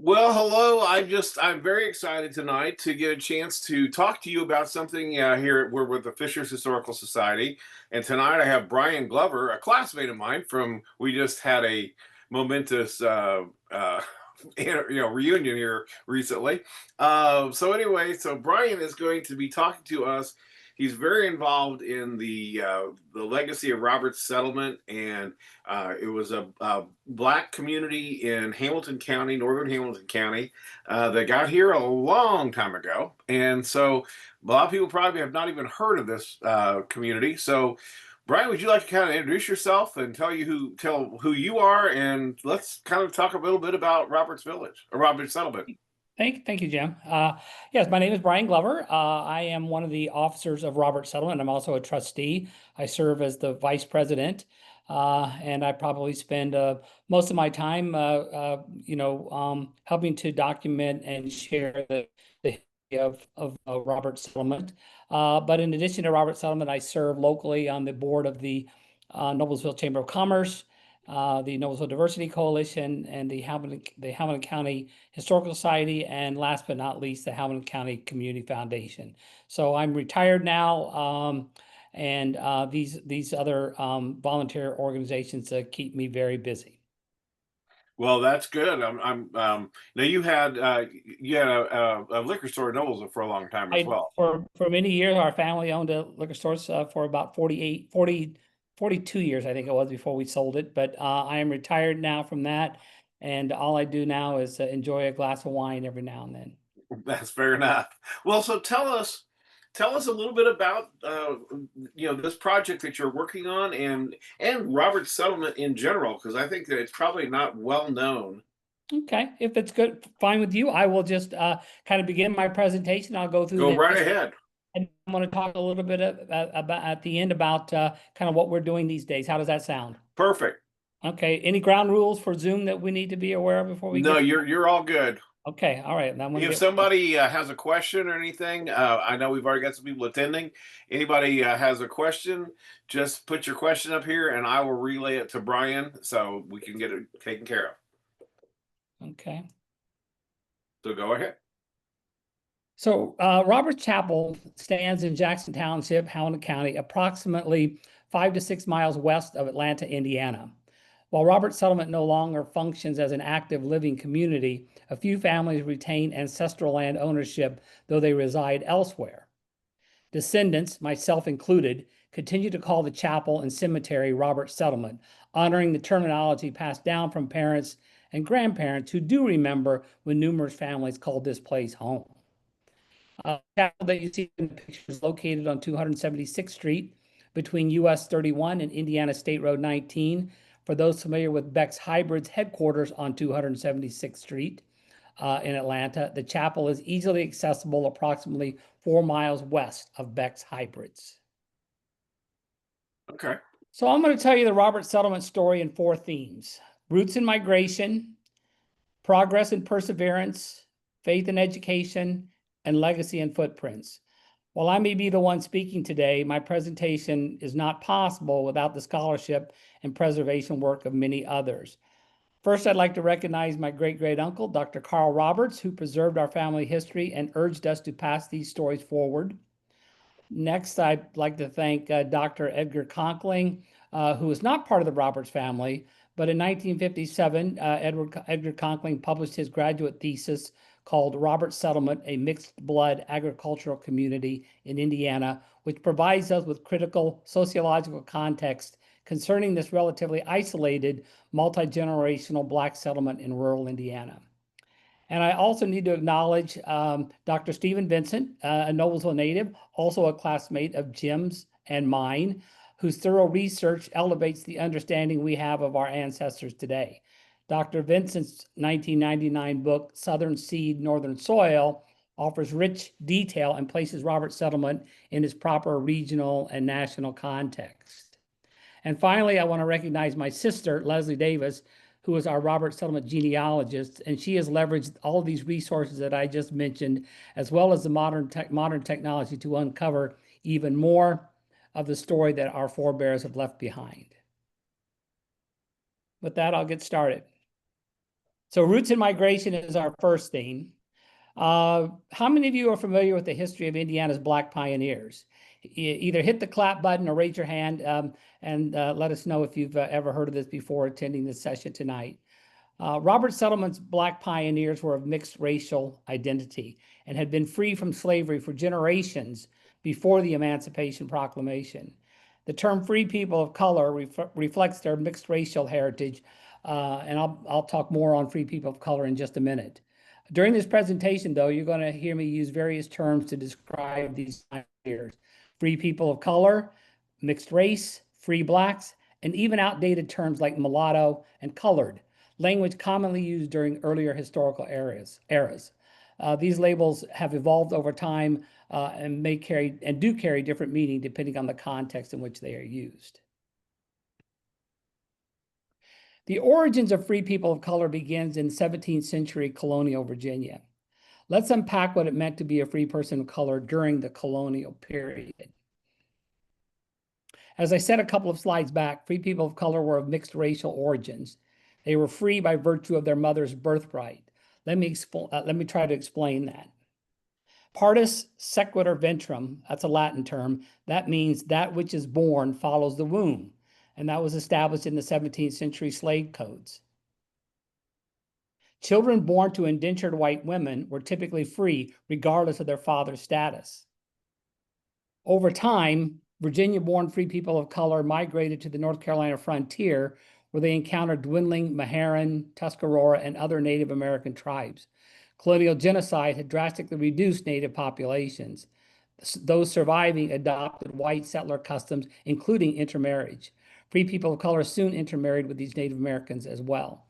Well, hello. I'm very excited tonight to get a chance to talk to you about something here. We're with the Fishers Historical Society, and tonight I have Brian Glover, a classmate of mine from. We just had a momentous, reunion here recently. So Brian is going to be talking to us. He's very involved in the legacy of Robert's settlement, and it was a Black community in Hamilton County, northern Hamilton County, that got here a long time ago. And so a lot of people probably have not even heard of this community. So, Brian, would you like to kind of introduce yourself and tell who you are, and let's kind of talk a little bit about Robert's Village or Robert's Settlement. Thank you, Jim. Yes, my name is Brian Glover. I am one of the officers of Robert Settlement. I'm also a trustee. I serve as the vice president, and I probably spend most of my time, helping to document and share the history of Robert Settlement. But in addition to Robert Settlement, I serve locally on the board of the Noblesville Chamber of Commerce, the Noblesville Diversity Coalition, and the Hamilton County Historical Society, and last but not least, the Hamilton County Community Foundation. So I'm retired now, and these other volunteer organizations keep me very busy. Well, that's good. Now you had a liquor store in Noblesville for a long time as well. For many years, our family owned a liquor store for about 42 years, I think it was, before we sold it. But I am retired now from that, and all I do now is enjoy a glass of wine every now and then. That's fair enough. Well, so tell us a little bit about this project that you're working on, and Robert's Settlement in general, because I think that it's probably not well known. Okay, if it's good, fine with you, I will just kind of begin my presentation. I'll go through Go right ahead. and I'm going to talk a little bit about at the end about kind of what we're doing these days. How does that sound? Perfect. Okay, any ground rules for Zoom that we need to be aware of before we No, get? you're all good. Okay, all right. If somebody has a question or anything, I know we've already got some people attending. Anybody has a question, just put your question up here, and I will relay it to Brian so we can get it taken care of. Okay. So go ahead. So Roberts Chapel stands in Jackson Township, Hamilton County, approximately 5 to 6 miles west of Atlanta, Indiana. While Roberts Settlement no longer functions as an active living community, a few families retain ancestral land ownership, though they reside elsewhere. Descendants, myself included, continue to call the chapel and cemetery Roberts Settlement, honoring the terminology passed down from parents and grandparents who do remember when numerous families called this place home. Chapel that you see in the picture is located on 276th Street between US 31 and Indiana State Road 19. For those familiar with Beck's Hybrids headquarters on 276th Street in Atlanta, the chapel is easily accessible approximately 4 miles west of Beck's Hybrids. Okay. So I'm going to tell you the Roberts Settlement story in 4 themes: roots and migration, progress and perseverance, faith and education, and legacy and footprints. While I may be the one speaking today, my presentation is not possible without the scholarship and preservation work of many others. First, I'd like to recognize my great-great-uncle, Dr. Carl Roberts, who preserved our family history and urged us to pass these stories forward. Next, I'd like to thank Dr. Edgar Conkling, who is not part of the Roberts family, but in 1957, Edgar Conkling published his graduate thesis called Roberts Settlement, a Mixed Blood Agricultural Community in Indiana, which provides us with critical sociological context concerning this relatively isolated, multi-generational Black settlement in rural Indiana. And I also need to acknowledge Dr. Stephen Vincent, a Noblesville native, also a classmate of Jim's and mine, whose thorough research elevates the understanding we have of our ancestors today. Dr. Vincent's 1999 book, Southern Seed, Northern Soil, offers rich detail and places Roberts Settlement in its proper regional and national context. And finally, I want to recognize my sister, Leslie Davis, who is our Roberts Settlement genealogist, and she has leveraged all of these resources that I just mentioned, as well as the modern technology, to uncover even more of the story that our forebears have left behind. With that, I'll get started. So roots and migration is our first theme. How many of you are familiar with the history of Indiana's Black pioneers? Either hit the clap button or raise your hand and let us know if you've ever heard of this before attending this session tonight. Robert Settlement's Black pioneers were of mixed racial identity and had been free from slavery for generations before the Emancipation Proclamation. The term free people of color reflects their mixed racial heritage, and I'll talk more on free people of color in just a minute. During this presentation, though, you're going to hear me use various terms to describe these pioneers: free people of color, mixed race, free blacks, and even outdated terms like mulatto and colored, language commonly used during earlier historical eras. These labels have evolved over time and do carry different meaning depending on the context in which they are used. The origins of free people of color begins in 17th century colonial Virginia. Let's unpack what it meant to be a free person of color during the colonial period. As I said a couple of slides back, free people of color were of mixed racial origins. They were free by virtue of their mother's birthright. Let me try to explain that. Partus sequitur ventrum, that's a Latin term. That means that which is born follows the womb. And that was established in the 17th century slave codes. Children born to indentured white women were typically free, regardless of their father's status. Over time, Virginia-born free people of color migrated to the North Carolina frontier, where they encountered dwindling Meherrin, Tuscarora, and other Native American tribes. Colonial genocide had drastically reduced Native populations. Those surviving adopted white settler customs, including intermarriage. Free people of color soon intermarried with these Native Americans as well.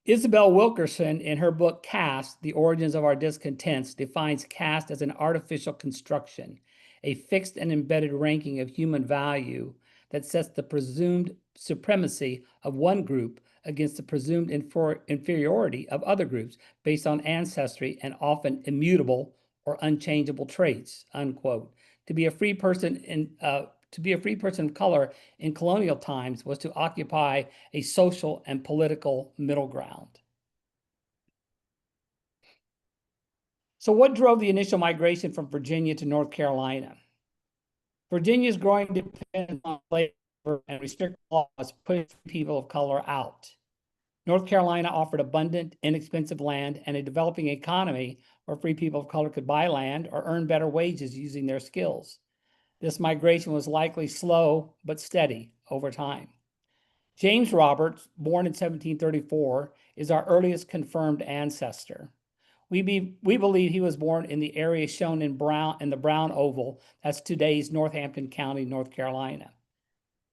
Isabel Wilkerson, in her book Caste, The Origins of Our Discontents, defines caste as an artificial construction, a fixed and embedded ranking of human value that sets the presumed supremacy of one group against the presumed inferiority of other groups based on ancestry and often immutable or unchangeable traits, unquote. To be a free person of color in colonial times was to occupy a social and political middle ground. So what drove the initial migration from Virginia to North Carolina? Virginia's growing dependence on labor and restrictive laws pushed people of color out. North Carolina offered abundant, inexpensive land and a developing economy where free people of color could buy land or earn better wages using their skills. This migration was likely slow but steady over time. James Roberts, born in 1734, is our earliest confirmed ancestor. We believe he was born in the area shown in the brown oval. That's today's Northampton County, North Carolina.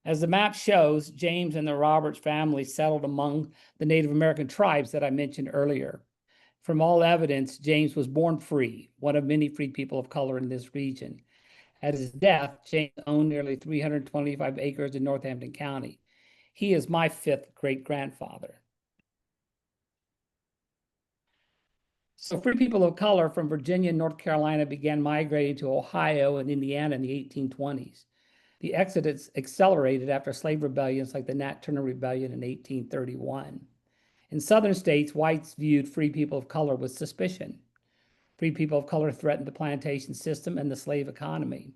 As the map shows, James and the Roberts family settled among the Native American tribes that I mentioned earlier. From all evidence, James was born free, one of many free people of color in this region. At his death, James owned nearly 325 acres in Northampton County. He is my fifth great-grandfather. So free people of color from Virginia and North Carolina began migrating to Ohio and Indiana in the 1820s. The exodus accelerated after slave rebellions like the Nat Turner Rebellion in 1831. In southern states, whites viewed free people of color with suspicion. Free people of color threatened the plantation system and the slave economy.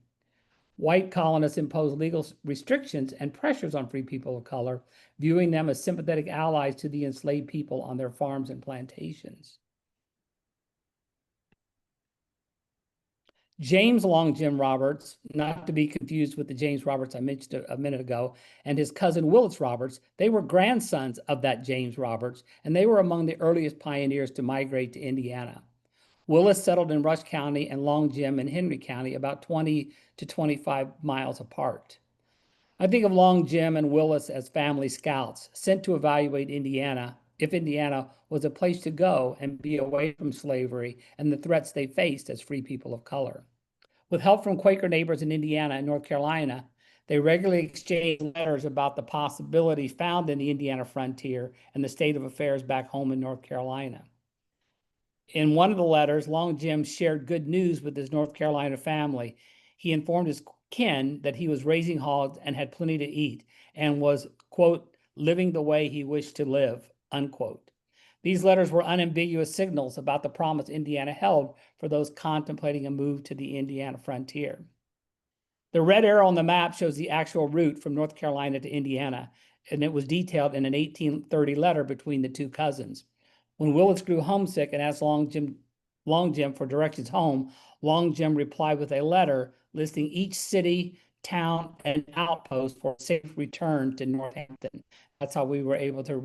White colonists imposed legal restrictions and pressures on free people of color, viewing them as sympathetic allies to the enslaved people on their farms and plantations. James Long Jim Roberts, not to be confused with the James Roberts I mentioned a minute ago, and his cousin Willis Roberts, they were grandsons of that James Roberts, and they were among the earliest pioneers to migrate to Indiana. Willis settled in Rush County and Long Jim in Henry County, about 20 to 25 miles apart. I think of Long Jim and Willis as family scouts sent to evaluate Indiana, if Indiana was a place to go and be away from slavery and the threats they faced as free people of color. With help from Quaker neighbors in Indiana and North Carolina, they regularly exchanged letters about the possibilities found in the Indiana frontier and the state of affairs back home in North Carolina. In one of the letters, Long Jim shared good news with his North Carolina family. He informed his kin that he was raising hogs and had plenty to eat and was, quote, living the way he wished to live, unquote. These letters were unambiguous signals about the promise Indiana held for those contemplating a move to the Indiana frontier. The red arrow on the map shows the actual route from North Carolina to Indiana, and it was detailed in an 1830 letter between the two cousins. When Willis grew homesick and asked Long Jim for directions home, Long Jim replied with a letter listing each city, town, and outpost for a safe return to Northampton. That's how we were able to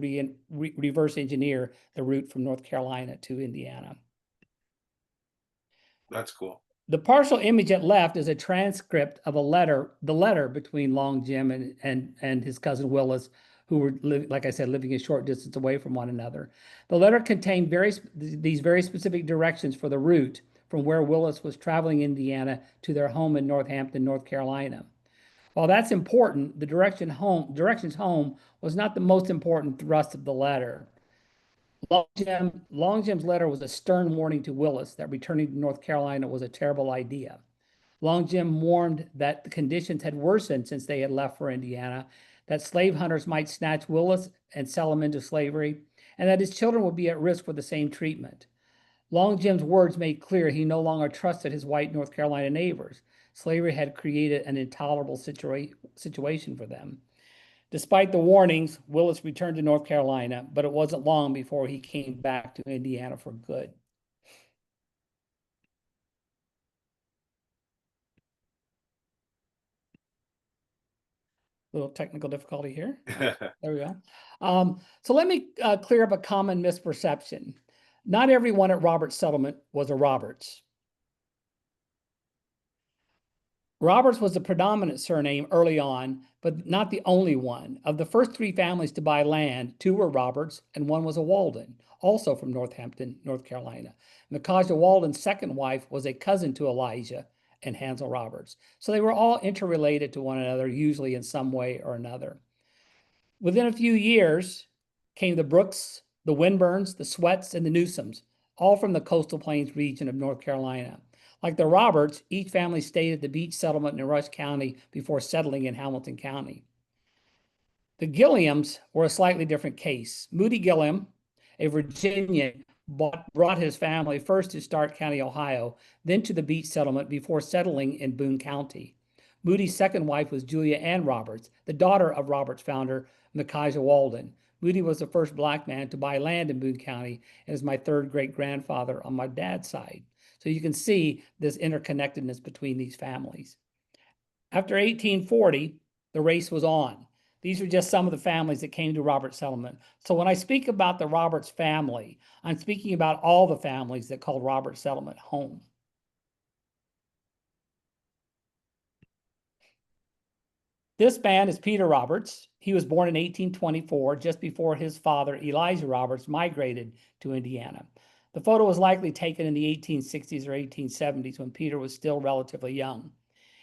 reverse engineer the route from North Carolina to Indiana. That's cool. The partial image at left is a transcript of the letter between Long Jim and his cousin Willis, who were, like I said, living a short distance away from one another. The letter contained these very specific directions for the route from where Willis was traveling Indiana to their home in Northampton, North Carolina. While that's important, the directions home was not the most important thrust of the letter. Long Jim's letter was a stern warning to Willis that returning to North Carolina was a terrible idea. Long Jim warned that the conditions had worsened since they had left for Indiana, that slave hunters might snatch Willis and sell him into slavery, and that his children would be at risk for the same treatment. Long Jim's words made clear he no longer trusted his white North Carolina neighbors. Slavery had created an intolerable situation for them. Despite the warnings, Willis returned to North Carolina, but it wasn't long before he came back to Indiana for good. Little technical difficulty here. There we go. So let me clear up a common misperception. Not everyone at Roberts Settlement was a Roberts. Roberts was the predominant surname early on, but not the only one. Of the first three families to buy land, two were Roberts and one was a Walden, also from Northampton, North Carolina. Micajah Walden's second wife was a cousin to Elijah and Hansel Roberts. So they were all interrelated to one another, usually in some way or another. Within a few years came the Brooks, the Winburns, the Sweats, and the Newsomes, all from the coastal plains region of North Carolina. Like the Roberts, each family stayed at the beach settlement in Rush County before settling in Hamilton County. The Gilliams were a slightly different case. Moody Gilliam, a Virginian, brought his family first to Stark County, Ohio, then to the beach settlement before settling in Boone County. Moody's second wife was Julia Ann Roberts, the daughter of Roberts founder Micajah Walden. Moody was the first Black man to buy land in Boone County and is my third great-grandfather on my dad's side. So you can see this interconnectedness between these families. After 1840, the race was on. These are just some of the families that came to Roberts Settlement. So when I speak about the Roberts family, I'm speaking about all the families that called Roberts Settlement home. This man is Peter Roberts. He was born in 1824, just before his father, Elijah Roberts, migrated to Indiana. The photo was likely taken in the 1860s or 1870s when Peter was still relatively young.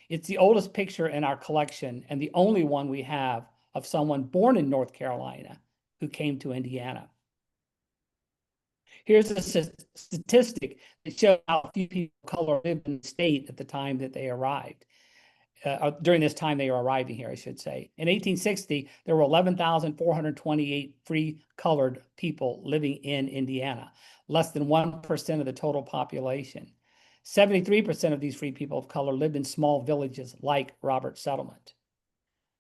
It's the oldest picture in our collection and the only one we have of someone born in North Carolina who came to Indiana. Here's a statistic that shows how few people of color lived in the state at the time that they arrived. During this time they were arriving here, I should say. In 1860, there were 11,428 free colored people living in Indiana, less than 1% of the total population. 73% of these free people of color lived in small villages like Roberts Settlement.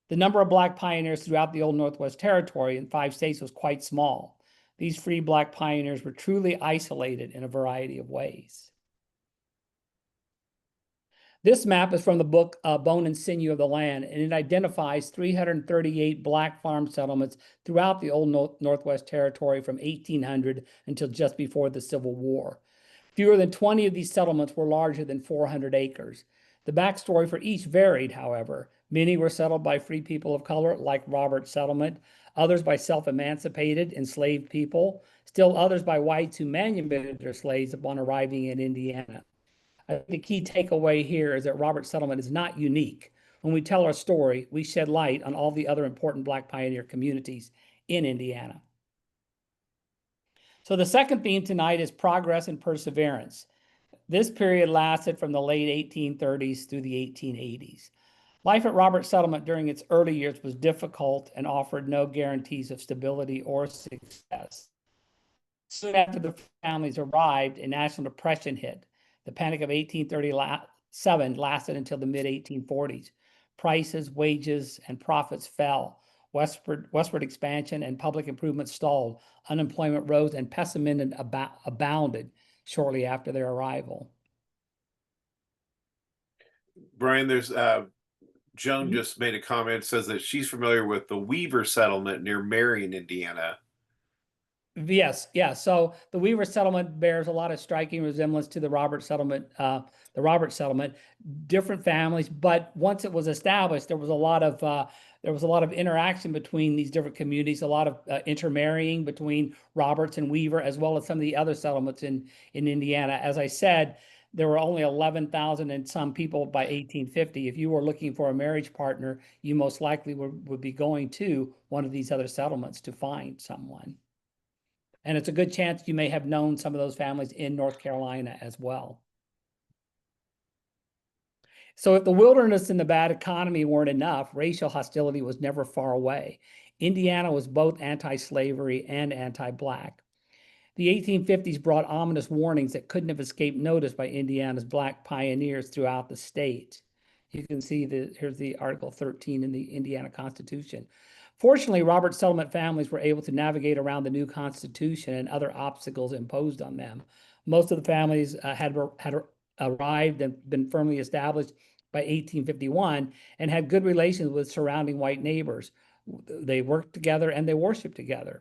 The number of Black pioneers throughout the old Northwest Territory in 5 states was quite small. These free Black pioneers were truly isolated in a variety of ways. This map is from the book Bone and Sinew of the Land, and it identifies 338 Black farm settlements throughout the old Northwest Territory from 1800 until just before the Civil War. Fewer than 20 of these settlements were larger than 400 acres. The backstory for each varied, however. Many were settled by free people of color, like Roberts Settlement, others by self-emancipated, enslaved people, still others by whites who manumitted their slaves upon arriving in Indiana. I think the key takeaway here is that Roberts Settlement is not unique. When we tell our story, we shed light on all the other important Black pioneer communities in Indiana. So the second theme tonight is progress and perseverance. This period lasted from the late 1830s through the 1880s. Life at Roberts Settlement during its early years was difficult and offered no guarantees of stability or success. Soon after the families arrived, a national depression hit. The Panic of 1837 lasted until the mid-1840s. Prices, wages, and profits fell. Westward expansion and public improvements stalled. Unemployment rose, and pessimism abounded shortly after their arrival. Brian, there's Joan just made a comment, says that she's familiar with the Weaver settlement near Marion, Indiana. Yes, yeah. So the Weaver settlement bears a lot of striking resemblance to the Roberts settlement. Different families, but once it was established, there was a lot of interaction between these different communities, a lot of intermarrying between Roberts and Weaver, as well as some of the other settlements in Indiana. As I said, there were only 11,000 and some people by 1850. If you were looking for a marriage partner, you most likely would be going to one of these other settlements to find someone. And it's a good chance you may have known some of those families in North Carolina as well. So if the wilderness and the bad economy weren't enough, racial hostility was never far away. Indiana was both anti-slavery and anti-Black. The 1850s brought ominous warnings that couldn't have escaped notice by Indiana's Black pioneers throughout the state. You can see here's the Article 13 in the Indiana Constitution. Fortunately, Roberts settlement families were able to navigate around the new Constitution and other obstacles imposed on them. Most of the families had arrived and been firmly established by 1851 and had good relations with surrounding white neighbors. They worked together and they worshiped together.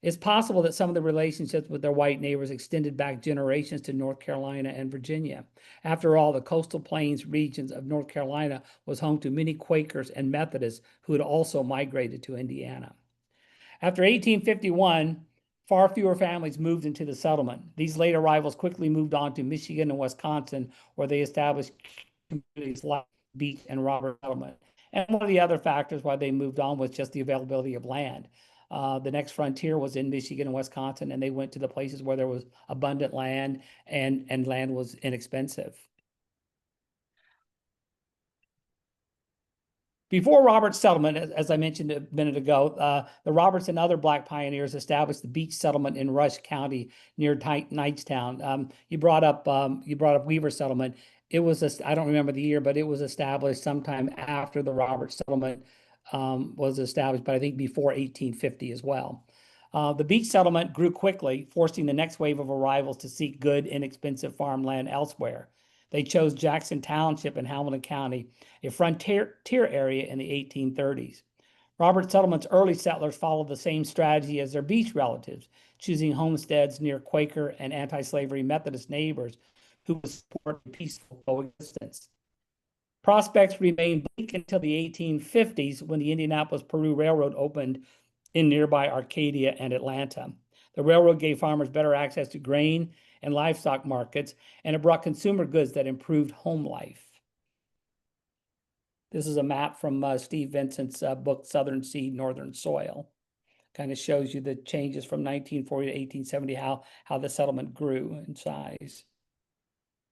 It's possible that some of the relationships with their white neighbors extended back generations to North Carolina and Virginia. After all, the coastal plains regions of North Carolina was home to many Quakers and Methodists who had also migrated to Indiana. After 1851, far fewer families moved into the settlement. These late arrivals quickly moved on to Michigan and Wisconsin, where they established communities like Beach and Roberts Settlement. And one of the other factors why they moved on was just the availability of land. The next frontier was in Michigan and Wisconsin, and they went to the places where there was abundant land and land was inexpensive. Before Roberts settlement, as I mentioned a minute ago, the Roberts and other Black pioneers established the Beach settlement in Rush County near Knightstown. You brought up Weaver settlement. It was I don't remember the year, but it was established sometime after the Roberts settlement was established, but I think before 1850 as well. The Beach settlement grew quickly, forcing the next wave of arrivals to seek good, inexpensive farmland elsewhere. They chose Jackson Township in Hamilton County, a frontier area in the 1830s. Roberts Settlement's early settlers followed the same strategy as their Beach relatives, choosing homesteads near Quaker and anti-slavery Methodist neighbors who would support peaceful coexistence. Prospects remained bleak until the 1850s when the Indianapolis-Peru Railroad opened in nearby Arcadia and Atlanta. The railroad gave farmers better access to grain and livestock markets, and it brought consumer goods that improved home life. This is a map from Steve Vincent's book, Southern Seed, Northern Soil. Kind of shows you the changes from 1940 to 1870, how the settlement grew in size.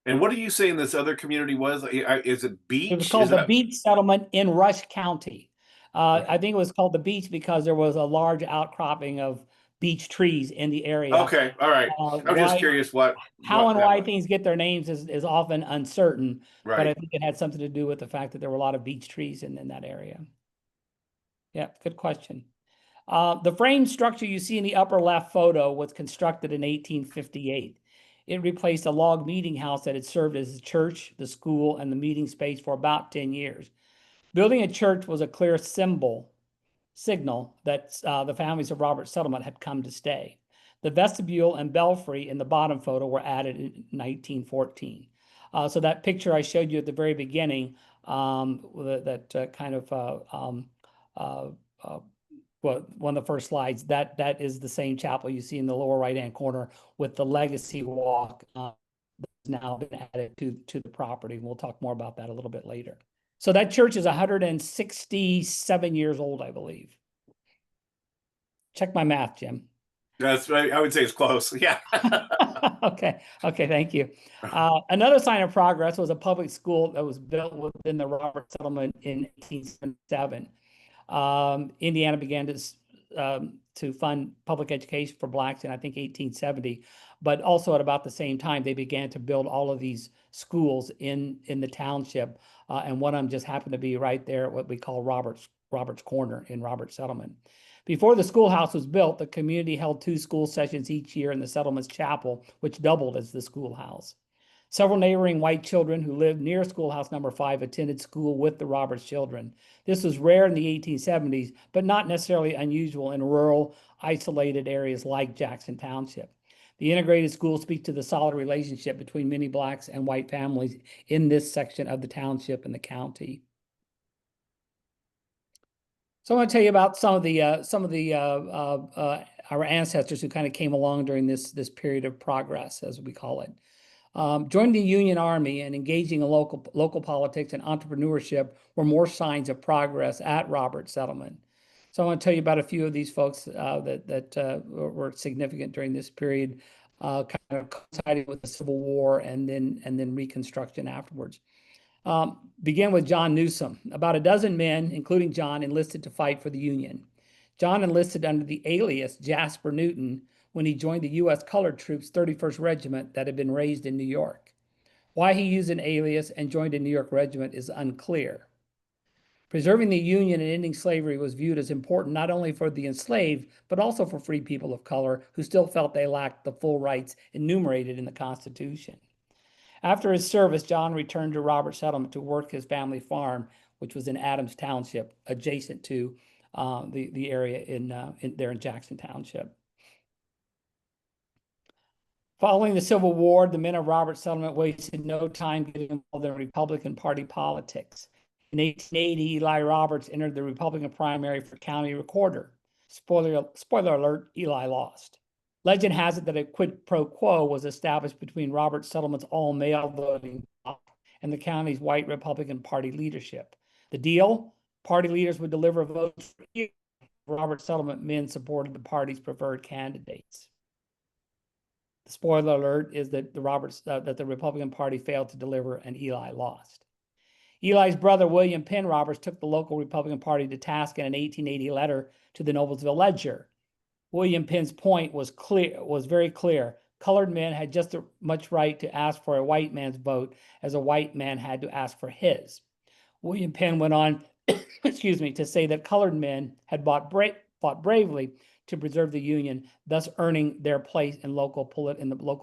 And what are you saying this other community was? Is it Beach? It was called the Beach Settlement in Rush County. Okay. I think it was called the Beach because there was a large outcropping of beech trees in the area. Okay, all right. I'm just curious how and why things get their names is often uncertain, right. But I think it had something to do with the fact that there were a lot of beech trees in that area. Yeah, good question. The frame structure you see in the upper left photo was constructed in 1858. It replaced a log meeting house that had served as the church, the school, and the meeting space for about 10 years. Building a church was a clear signal that the families of Roberts Settlement had come to stay. The vestibule and belfry in the bottom photo were added in 1914. So that picture I showed you at the very beginning, one of the first slides, that is the same chapel you see in the lower right-hand corner with the legacy walk that's now been added to the property. We'll talk more about that a little bit later. So that church is 167 years old, I believe. Check my math, Jim. That's right. I would say it's close. Yeah. Okay, thank you. Another sign of progress was a public school that was built within the Robert settlement in 1877. Indiana began to fund public education for blacks in, I think, 1870, but also at about the same time, they began to build all of these schools in the township, and one of them just happened to be right there at what we call Robert's Corner in Roberts Settlement. Before the schoolhouse was built, the community held 2 school sessions each year in the settlement's chapel, which doubled as the schoolhouse. Several neighboring white children who lived near schoolhouse number 5 attended school with the Roberts children. This was rare in the 1870s, but not necessarily unusual in rural, isolated areas like Jackson Township. The integrated school speaks to the solid relationship between many blacks and white families in this section of the township and the county. So I want to tell you about some of the our ancestors who kind of came along during this period of progress, as we call it. Joining the Union Army and engaging in local politics and entrepreneurship were more signs of progress at Roberts Settlement. So I want to tell you about a few of these folks that were significant during this period, kind of coinciding with the Civil War and then Reconstruction afterwards. Begin with John Newsom. About a dozen men, including John, enlisted to fight for the Union. John enlisted under the alias Jasper Newton when he joined the U.S. Colored Troops 31st Regiment that had been raised in New York. Why he used an alias and joined a New York regiment is unclear. Preserving the Union and ending slavery was viewed as important not only for the enslaved, but also for free people of color who still felt they lacked the full rights enumerated in the Constitution. After his service, John returned to Roberts Settlement to work his family farm, which was in Adams Township, adjacent to the area there in Jackson Township. Following the Civil War, the men of Roberts Settlement wasted no time getting involved in Republican Party politics. In 1880, Eli Roberts entered the Republican primary for county recorder. Spoiler alert, Eli lost. Legend has it that a quid pro quo was established between Roberts Settlement's all-male voting and the county's white Republican Party leadership. The deal? Party leaders would deliver votes for each. Roberts Settlement men supported the party's preferred candidates. The spoiler alert is that the Republican Party failed to deliver and Eli lost. Eli's brother, William Penn Roberts, took the local Republican Party to task in an 1880 letter to the Noblesville Ledger. William Penn's point was very clear. Colored men had just as much right to ask for a white man's vote as a white man had to ask for his. William Penn went on, to say that colored men had fought bravely to preserve the Union, thus earning their place in the local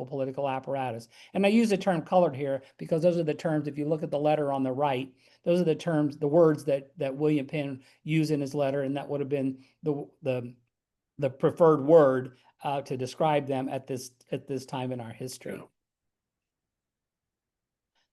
political apparatus. And I use the term colored here because those are the terms, if you look at the letter on the right, those are the terms, the words that William Penn used in his letter, and that would have been the preferred word to describe them at this time in our history. Yeah.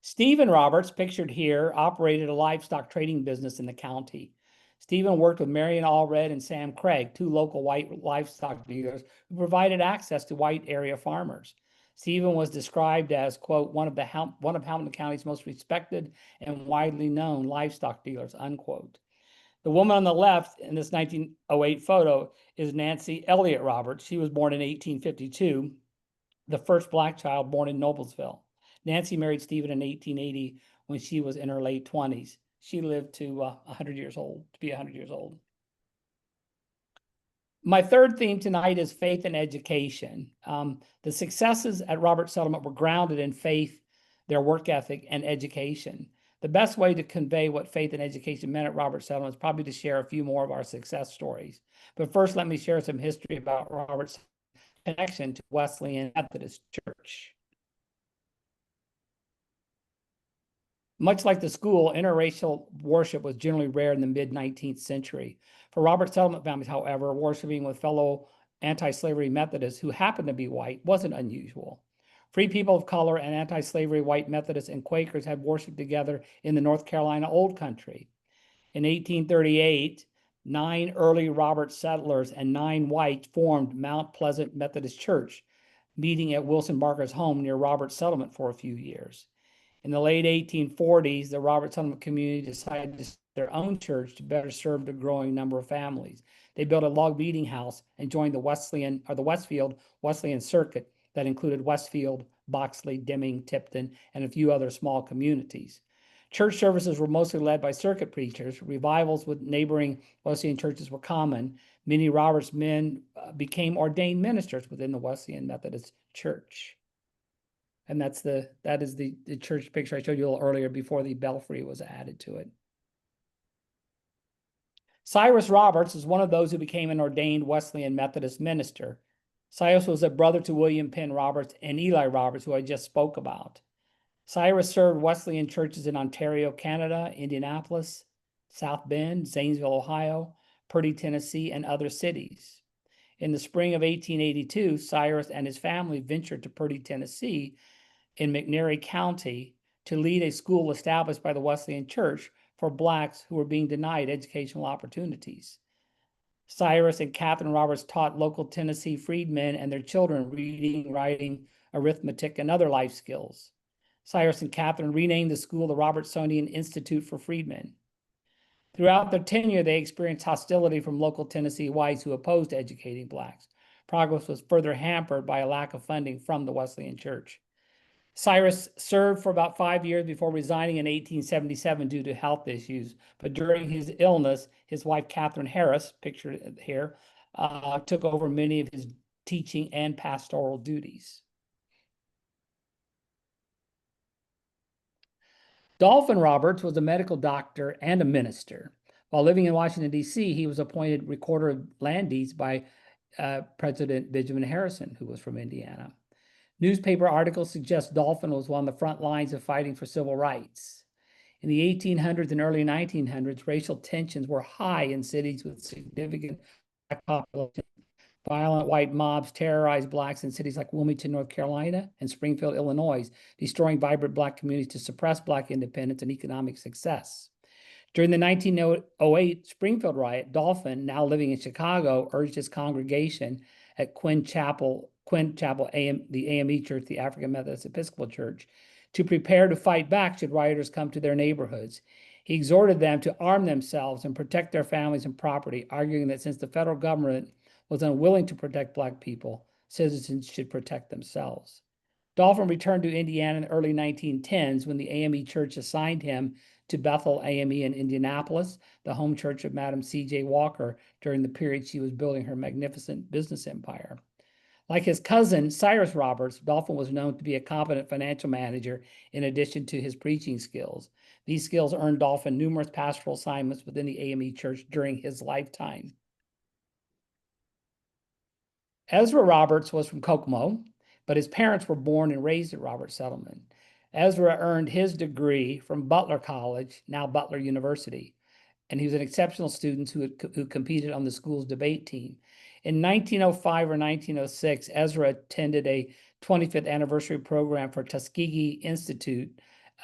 Stephen Roberts, pictured here, operated a livestock trading business in the county. Stephen worked with Marion Allred and Sam Craig, 2 local white livestock dealers who provided access to white area farmers. Stephen was described as, quote, one of Hamilton County's most respected and widely known livestock dealers, unquote. The woman on the left in this 1908 photo is Nancy Elliott Roberts. She was born in 1852, the first black child born in Noblesville. Nancy married Stephen in 1880 when she was in her late 20s. She lived to 100 years old, to be 100 years old. My third theme tonight is faith and education. The successes at Roberts Settlement were grounded in faith, their work ethic, and education. The best way to convey what faith and education meant at Roberts Settlement is probably to share a few more of our success stories. But first, let me share some history about Roberts' connection to Wesleyan Methodist Church. Much like the school, interracial worship was generally rare in the mid-19th century. For Roberts Settlement families, however, worshiping with fellow anti-slavery Methodists who happened to be white wasn't unusual. Free people of color and anti-slavery white Methodists and Quakers had worshiped together in the North Carolina Old Country. In 1838, 9 early Roberts settlers and 9 whites formed Mount Pleasant Methodist Church, meeting at Wilson Barker's home near Roberts Settlement for a few years. In the late 1840s, the Roberts Settlement community decided to their own church to better serve the growing number of families. They built a log meeting house and joined the Westfield Wesleyan Circuit that included Westfield, Boxley, Deming, Tipton, and a few other small communities. Church services were mostly led by circuit preachers. Revivals with neighboring Wesleyan churches were common. Many Roberts men became ordained ministers within the Wesleyan Methodist Church. And that is the church picture I showed you a little earlier before the belfry was added to it. Cyrus Roberts is one of those who became an ordained Wesleyan Methodist minister. Cyrus was a brother to William Penn Roberts and Eli Roberts, who I just spoke about. Cyrus served Wesleyan churches in Ontario, Canada, Indianapolis, South Bend, Zanesville, Ohio, Purdy, Tennessee, and other cities. In the spring of 1882, Cyrus and his family ventured to Purdy, Tennessee, in McNairy County, to lead a school established by the Wesleyan Church for Blacks who were being denied educational opportunities. Cyrus and Catherine Roberts taught local Tennessee freedmen and their children reading, writing, arithmetic, and other life skills. Cyrus and Catherine renamed the school the Robertsonian Institute for Freedmen. Throughout their tenure, they experienced hostility from local Tennessee whites who opposed educating Blacks. Progress was further hampered by a lack of funding from the Wesleyan Church. Cyrus served for about 5 years before resigning in 1877 due to health issues. But during his illness, his wife, Catherine Harris, pictured here, took over many of his teaching and pastoral duties. Dolphin Roberts was a medical doctor and a minister. While living in Washington, D.C., he was appointed recorder of land deeds by President Benjamin Harrison, who was from Indiana. Newspaper articles suggest Dolphin was on the front lines of fighting for civil rights. In the 1800s and early 1900s, racial tensions were high in cities with significant black population. Violent white mobs terrorized Blacks in cities like Wilmington, North Carolina, and Springfield, Illinois, destroying vibrant Black communities to suppress Black independence and economic success. During the 1908 Springfield riot, Dolphin, now living in Chicago, urged his congregation at Quinn Chapel, the AME Church, the African Methodist Episcopal Church, to prepare to fight back should rioters come to their neighborhoods. He exhorted them to arm themselves and protect their families and property, arguing that since the federal government was unwilling to protect Black people, citizens should protect themselves. Dolphin returned to Indiana in the early 1910s when the AME Church assigned him to Bethel AME in Indianapolis, the home church of Madam C.J. Walker during the period she was building her magnificent business empire. Like his cousin, Cyrus Roberts, Dolphin was known to be a competent financial manager in addition to his preaching skills. These skills earned Dolphin numerous pastoral assignments within the AME Church during his lifetime. Ezra Roberts was from Kokomo, but his parents were born and raised at Roberts Settlement. Ezra earned his degree from Butler College, now Butler University, and he was an exceptional student who competed on the school's debate team. In 1905 or 1906, Ezra attended a 25th anniversary program for Tuskegee Institute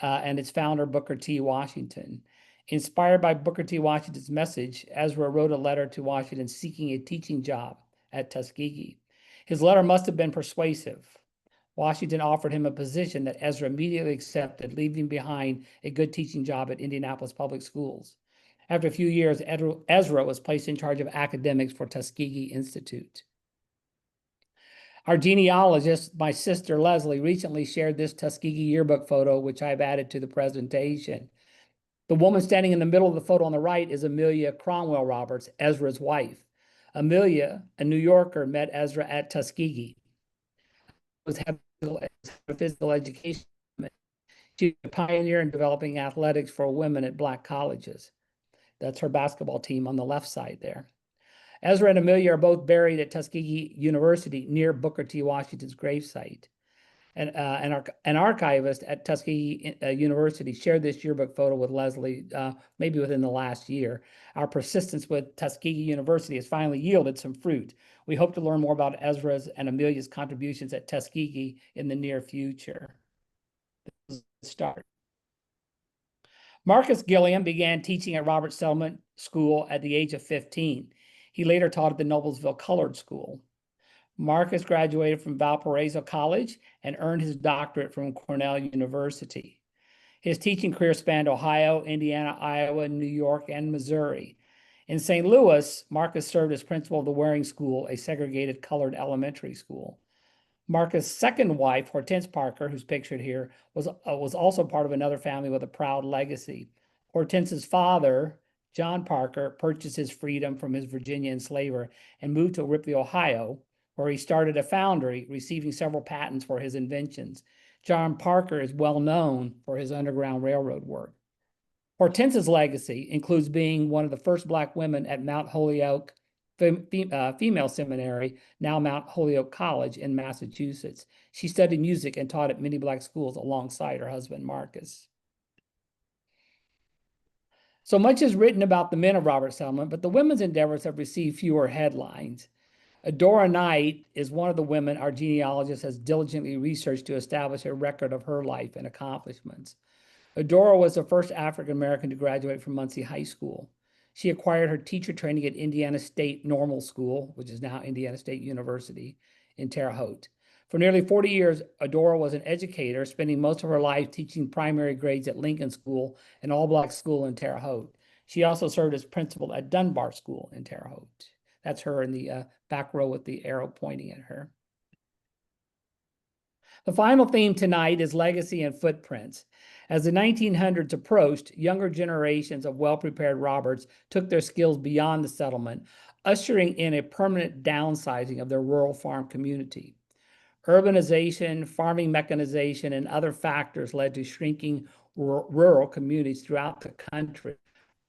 and its founder, Booker T. Washington. Inspired by Booker T. Washington's message, Ezra wrote a letter to Washington seeking a teaching job at Tuskegee. His letter must have been persuasive. Washington offered him a position that Ezra immediately accepted, leaving behind a good teaching job at Indianapolis Public Schools. After a few years, Ezra was placed in charge of academics for Tuskegee Institute. Our genealogist, my sister Leslie, recently shared this Tuskegee yearbook photo, which I've added to the presentation. The woman standing in the middle of the photo on the right is Amelia Cromwell Roberts, Ezra's wife. Amelia, a New Yorker, met Ezra at Tuskegee. Was having physical education. She was a pioneer in developing athletics for women at Black colleges. That's her basketball team on the left side there. Ezra and Amelia are both buried at Tuskegee University near Booker T. Washington's gravesite. And an archivist at Tuskegee University shared this yearbook photo with Leslie maybe within the last year. Our persistence with Tuskegee University has finally yielded some fruit. We hope to learn more about Ezra's and Amelia's contributions at Tuskegee in the near future. This is the start. Marcus Gilliam began teaching at Roberts Settlement School at the age of 15. He later taught at the Noblesville Colored School. Marcus graduated from Valparaiso College and earned his doctorate from Cornell University. His teaching career spanned Ohio, Indiana, Iowa, New York, and Missouri. In St. Louis, Marcus served as principal of the Waring School, a segregated colored elementary school. Marcus' second wife, Hortense Parker, who's pictured here, was also part of another family with a proud legacy. Hortense's father, John Parker, purchased his freedom from his Virginia enslaver and moved to Ripley, Ohio, where he started a foundry, receiving several patents for his inventions. John Parker is well known for his Underground Railroad work. Hortense's legacy includes being one of the first Black women at Mount Holyoke Female Seminary, now Mount Holyoke College in Massachusetts. She studied music and taught at many Black schools alongside her husband, Marcus. So much is written about the men of Robert Settlement, but the women's endeavors have received fewer headlines. Adora Knight is one of the women our genealogist has diligently researched to establish a record of her life and accomplishments. Adora was the first African-American to graduate from Muncie High School. She acquired her teacher training at Indiana State Normal School, which is now Indiana State University, in Terre Haute. For nearly 40 years, Adora was an educator, spending most of her life teaching primary grades at Lincoln School, an all-Black school in Terre Haute. She also served as principal at Dunbar School in Terre Haute. That's her in the back row with the arrow pointing at her. The final theme tonight is legacy and footprints. As the 1900s approached, younger generations of well-prepared Roberts took their skills beyond the settlement, ushering in a permanent downsizing of their rural farm community. Urbanization, farming mechanization, and other factors led to shrinking rural communities throughout the country.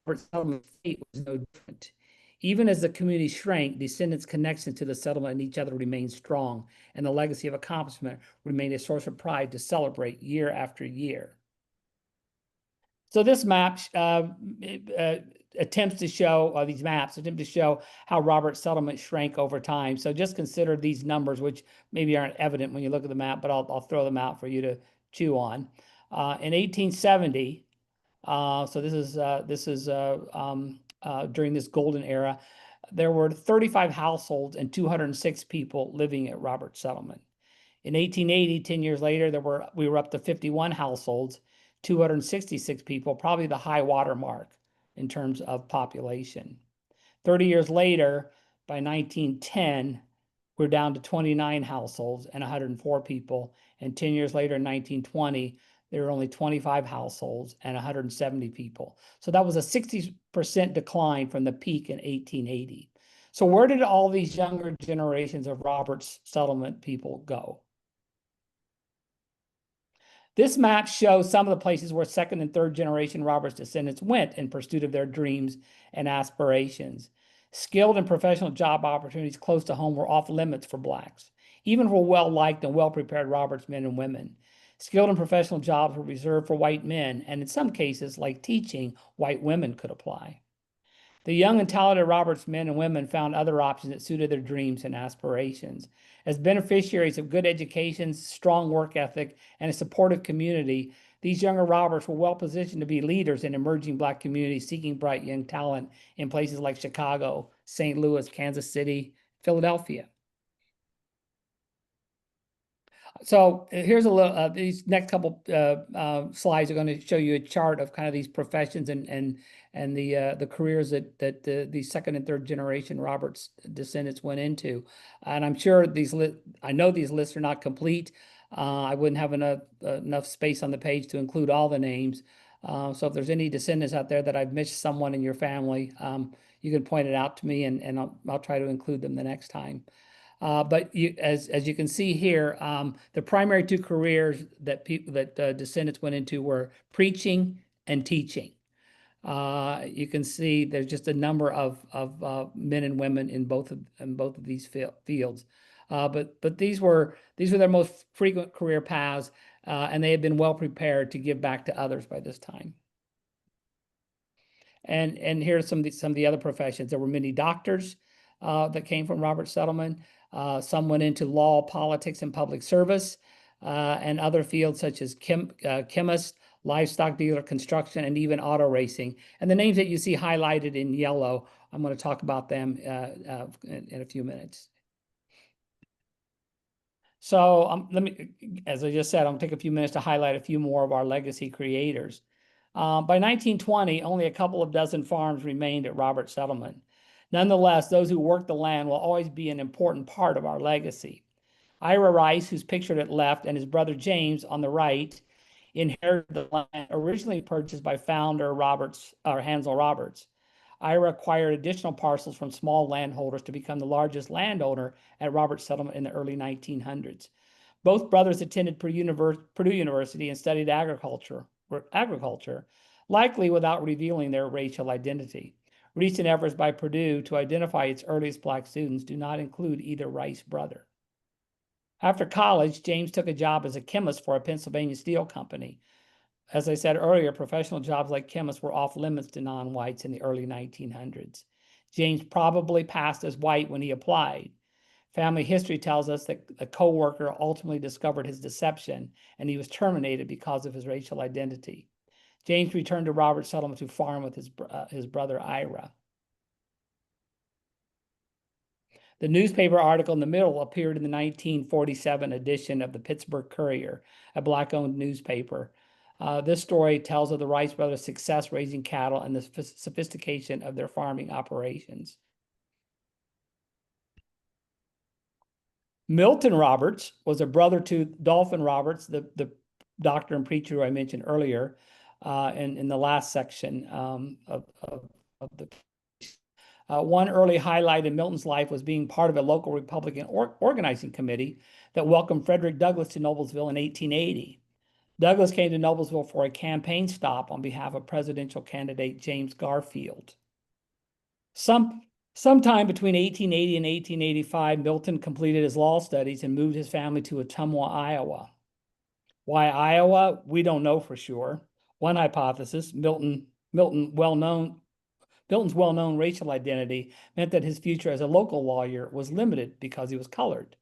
Robert Settlement's fate was no different. Even as the community shrank, descendants' connection to the settlement and each other remained strong, and the legacy of accomplishment remained a source of pride to celebrate year after year. So this map attempts to show, these maps attempt to show how Robert's settlement shrank over time. So just consider these numbers, which maybe aren't evident when you look at the map, but I'll throw them out for you to chew on. In 1870, so this is during this golden era, there were 35 households and 206 people living at Robert's settlement. In 1880, 10 years later, we were up to 51 households, 266 people, probably the high water mark in terms of population. 30 years later, by 1910, we're down to 29 households and 104 people. And 10 years later, in 1920, there were only 25 households and 170 people. So that was a 60% decline from the peak in 1880. So where did all these younger generations of Robert's settlement people go? This map shows some of the places where second and third generation Roberts descendants went in pursuit of their dreams and aspirations. Skilled and professional job opportunities close to home were off limits for Blacks, even for well-liked and well-prepared Roberts men and women. Skilled and professional jobs were reserved for white men, and in some cases, like teaching, white women could apply. The young and talented Roberts men and women found other options that suited their dreams and aspirations. As beneficiaries of good education, strong work ethic, and a supportive community, these younger Roberts were well positioned to be leaders in emerging Black communities seeking bright young talent in places like Chicago, St. Louis, Kansas City, Philadelphia. So here's a little, these next couple slides are going to show you a chart of kind of these professions and the careers that the second and third generation Roberts descendants went into. And I'm sure I know these lists are not complete. I wouldn't have enough space on the page to include all the names. So if there's any descendants out there that I've missed someone in your family, you can point it out to me and I'll try to include them the next time. But as you can see here, the primary two careers that descendants went into were preaching and teaching. You can see there's just a number of men and women in both of these fields. But these were their most frequent career paths, and they had been well prepared to give back to others by this time. And here are some of the other professions. There were many doctors that came from Robert's settlement. Some went into law, politics, and public service, and other fields such as chemist, livestock dealer, construction, and even auto racing. And the names that you see highlighted in yellow, I'm going to talk about them in a few minutes. So as I just said, I'm gonna take a few minutes to highlight a few more of our legacy creators. By 1920, only a couple of dozen farms remained at Robert Settlement. Nonetheless, those who worked the land will always be an important part of our legacy. Ira Rice, who's pictured at left, and his brother James on the right, inherited the land originally purchased by founder Hansel Roberts. Ira acquired additional parcels from small landholders to become the largest landowner at Roberts Settlement in the early 1900s. Both brothers attended Purdue University and studied agriculture, likely without revealing their racial identity. Recent efforts by Purdue to identify its earliest Black students do not include either Rice brother. After college, James took a job as a chemist for a Pennsylvania steel company. As I said earlier, professional jobs like chemists were off limits to non-whites in the early 1900s. James probably passed as white when he applied. Family history tells us that a co-worker ultimately discovered his deception and he was terminated because of his racial identity. James returned to Roberts Settlement to farm with his brother Ira. The newspaper article in the middle appeared in the 1947 edition of the Pittsburgh Courier, a Black-owned newspaper. This story tells of the Rice brothers' success raising cattle and the sophistication of their farming operations. Milton Roberts was a brother to Dolphin Roberts, the doctor and preacher who I mentioned earlier in the last section of the one early highlight in Milton's life was being part of a local Republican organizing committee that welcomed Frederick Douglass to Noblesville in 1880. Douglass came to Noblesville for a campaign stop on behalf of presidential candidate James Garfield. Sometime between 1880 and 1885, Milton completed his law studies and moved his family to Ottumwa, Iowa. Why Iowa? We don't know for sure. One hypothesis, Milton's well-known racial identity meant that his future as a local lawyer was limited because he was colored.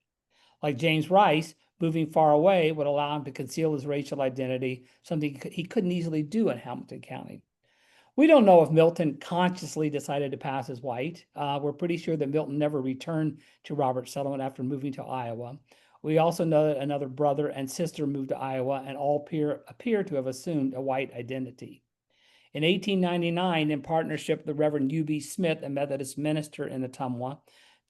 Like James Rice, moving far away would allow him to conceal his racial identity, something he couldn't easily do in Hamilton County. We don't know if Milton consciously decided to pass as white. We're pretty sure that Milton never returned to Roberts Settlement after moving to Iowa. We also know that another brother and sister moved to Iowa and all appear to have assumed a white identity. In 1899, in partnership with the Reverend U.B. Smith, a Methodist minister in Ottumwa,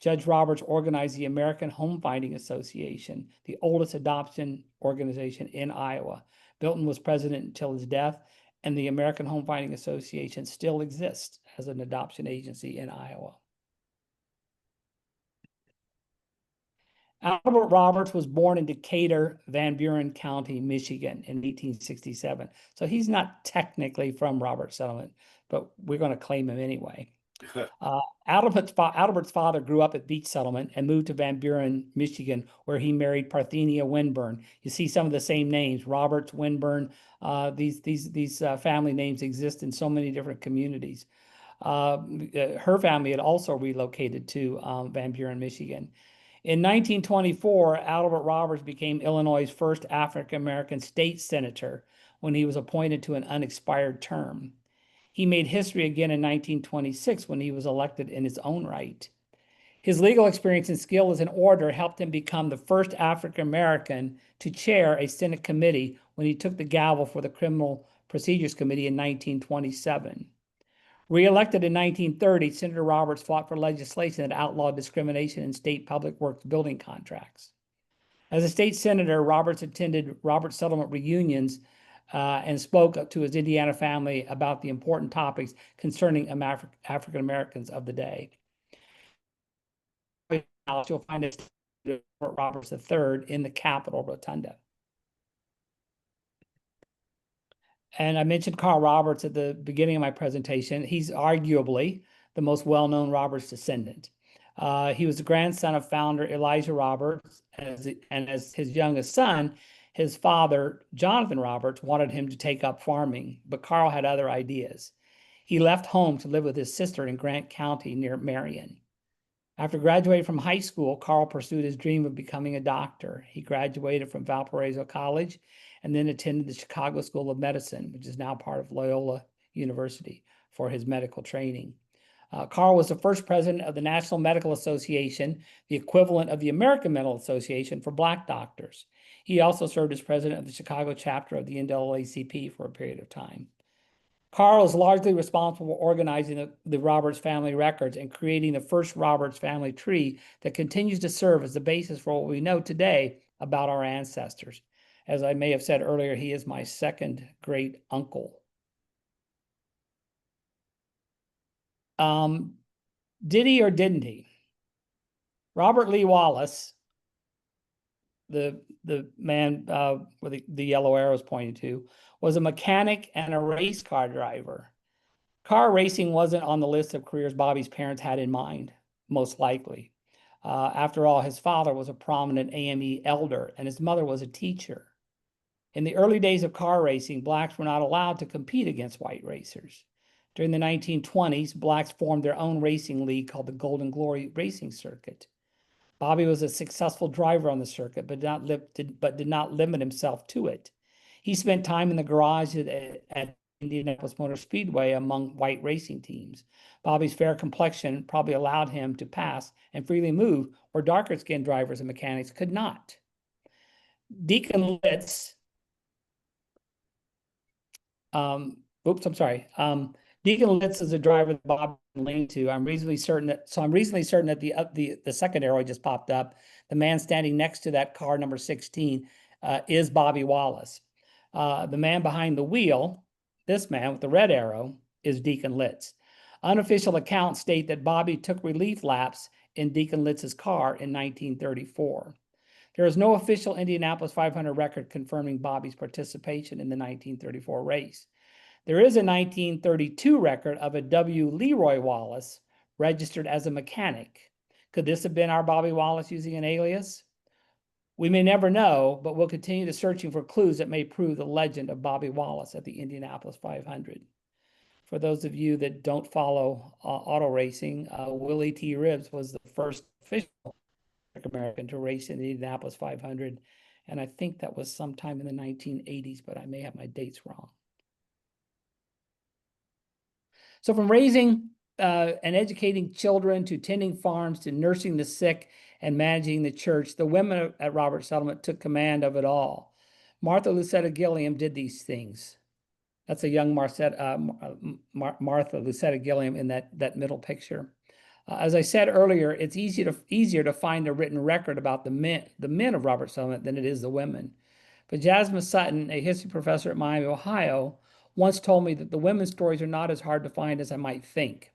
Judge Roberts organized the American Home Finding Association, the oldest adoption organization in Iowa. Milton was president until his death, and the American Home Finding Association still exists as an adoption agency in Iowa. Albert Roberts was born in Decatur, Van Buren County, Michigan in 1867. So he's not technically from Roberts Settlement, but we're going to claim him anyway. Albert's father grew up at Beach Settlement and moved to Van Buren, Michigan, where he married Parthenia Winburn. You see some of the same names, Roberts, Winburn. These family names exist in so many different communities. Her family had also relocated to Van Buren, Michigan. In 1924, Albert Roberts became Illinois' first African-American state senator when he was appointed to an unexpired term. He made history again in 1926 when he was elected in his own right. His legal experience and skill as an orator helped him become the first African-American to chair a Senate committee when he took the gavel for the Criminal Procedures Committee in 1927. Re-elected in 1930, Senator Roberts fought for legislation that outlawed discrimination in state public works building contracts. As a state senator, Roberts attended Roberts Settlement reunions and spoke to his Indiana family about the important topics concerning African Americans of the day. You'll find Roberts III in the Capitol Rotunda. And I mentioned Carl Roberts at the beginning of my presentation. He's arguably the most well-known Roberts descendant. He was the grandson of founder Elijah Roberts, and as his youngest son, his father, Jonathan Roberts, wanted him to take up farming, but Carl had other ideas. He left home to live with his sister in Grant County near Marion. After graduating from high school, Carl pursued his dream of becoming a doctor. He graduated from Valparaiso College and then attended the Chicago School of Medicine, which is now part of Loyola University, for his medical training. Carl was the first president of the National Medical Association, the equivalent of the American Medical Association for Black doctors. He also served as president of the Chicago chapter of the NAACP for a period of time. Carl is largely responsible for organizing the Roberts family records and creating the first Roberts family tree that continues to serve as the basis for what we know today about our ancestors. As I may have said earlier, he is my second great uncle. Did he or didn't he? Robert Lee Wallace, the man with the yellow arrows pointing to, was a mechanic and a race car driver. Car racing wasn't on the list of careers Bobby's parents had in mind, most likely. After all, his father was a prominent AME elder and his mother was a teacher. In the early days of car racing, blacks were not allowed to compete against white racers. During the 1920s, blacks formed their own racing league called the Golden Glory Racing Circuit. Bobby was a successful driver on the circuit, but did not limit himself to it. He spent time in the garage at Indianapolis Motor Speedway among white racing teams. Bobby's fair complexion probably allowed him to pass and freely move where darker-skinned drivers and mechanics could not. Deacon Litz, Deacon Litz is a driver that Bob leaned to. I'm reasonably certain that the second arrow just popped up. The man standing next to that car, number 16, is Bobby Wallace. The man behind the wheel, this man with the red arrow, is Deacon Litz. Unofficial accounts state that Bobby took relief laps in Deacon Litz's car in 1934. There is no official Indianapolis 500 record confirming Bobby's participation in the 1934 race. There is a 1932 record of a W. Leroy Wallace registered as a mechanic. Could this have been our Bobby Wallace using an alias? We may never know, but we'll continue to searching for clues that may prove the legend of Bobby Wallace at the Indianapolis 500. For those of you that don't follow auto racing, Willie T. Ribbs was the first official American to race in the Indianapolis 500, and I think that was sometime in the 1980s, but I may have my dates wrong. So from raising and educating children to tending farms to nursing the sick and managing the church, the women at Roberts Settlement took command of it all. Martha Lucetta Gilliam did these things. That's a young Martha Lucetta Gilliam in that middle picture. As I said earlier, it's easier to find a written record about the men of Roberts Settlement than it is the women. But Jasmine Sutton, a history professor at Miami, Ohio, once told me that the women's stories are not as hard to find as I might think.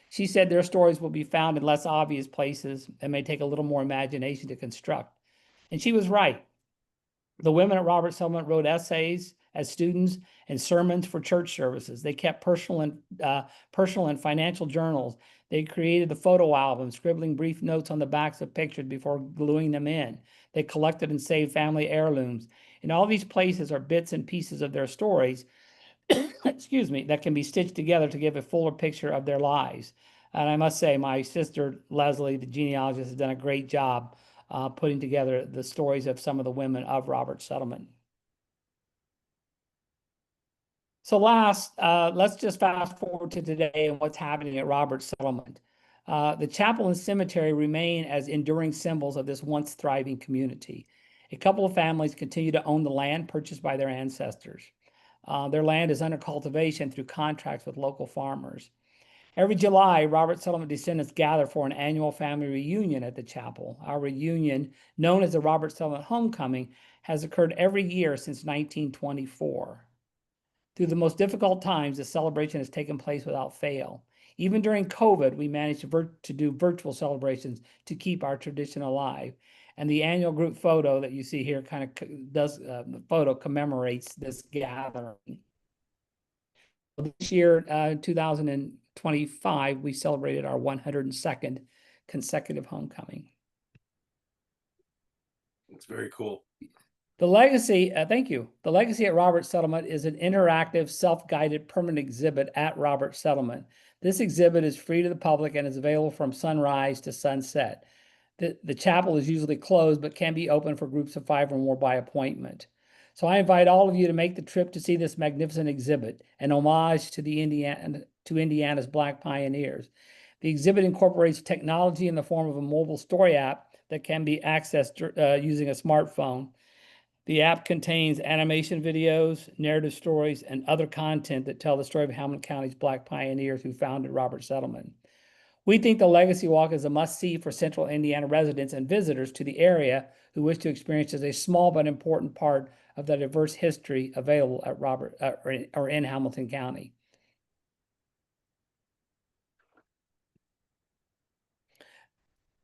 She said their stories will be found in less obvious places and may take a little more imagination to construct. And she was right. The women at Roberts Settlement wrote essays as students and sermons for church services. They kept personal and financial journals. They created the photo album, scribbling brief notes on the backs of pictures before gluing them in. They collected and saved family heirlooms. In all these places are bits and pieces of their stories, excuse me, that can be stitched together to give a fuller picture of their lives. And I must say, my sister, Leslie, the genealogist, has done a great job putting together the stories of some of the women of Roberts Settlement. So last, let's just fast forward to today and what's happening at Roberts Settlement. The chapel and cemetery remain as enduring symbols of this once thriving community. A couple of families continue to own the land purchased by their ancestors. Their land is under cultivation through contracts with local farmers. Every July, Roberts Settlement descendants gather for an annual family reunion at the chapel. Our reunion, known as the Roberts Settlement Homecoming, has occurred every year since 1924. Through the most difficult times, the celebration has taken place without fail. Even during COVID, we managed to do virtual celebrations to keep our tradition alive. And the annual group photo that you see here kind of does, the photo commemorates this gathering. This year, 2025, we celebrated our 102nd consecutive homecoming. It's very cool. The legacy, thank you. The legacy at Roberts Settlement is an interactive, self-guided permanent exhibit at Roberts Settlement. This exhibit is free to the public and is available from sunrise to sunset. The chapel is usually closed, but can be open for groups of 5 or more by appointment. So I invite all of you to make the trip to see this magnificent exhibit, an homage to the to Indiana's Black pioneers. The exhibit incorporates technology in the form of a mobile story app that can be accessed using a smartphone. The app contains animation videos, narrative stories, and other content that tell the story of Hamilton County's Black pioneers who founded Robert Settlement. We think the Legacy Walk is a must-see for Central Indiana residents and visitors to the area who wish to experience as a small but important part of the diverse history available at or in Hamilton County.